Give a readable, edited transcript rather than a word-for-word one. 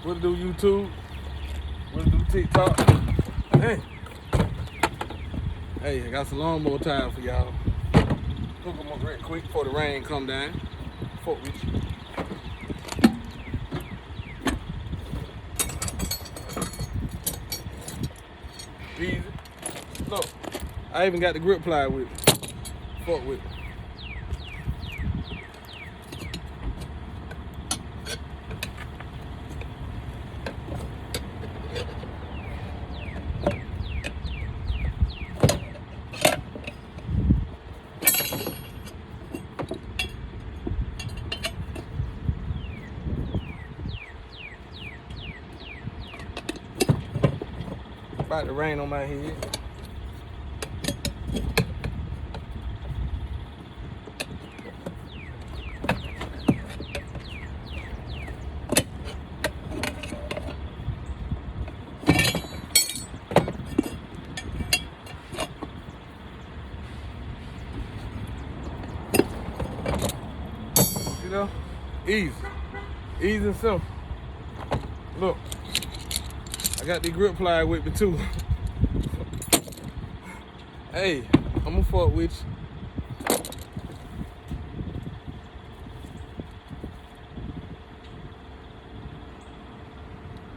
What to do YouTube? What to do TikTok? Hey. Hey, I got some lawnmower tires for y'all. Hook them up real quick before the rain come down. Fuck with you. Easy. Look, I even got the grip ply with it. Fuck with it. About to rain on my head. You know, easy and simple. Look. I got the grip ply with me too. Hey, I'm gonna fuck with you.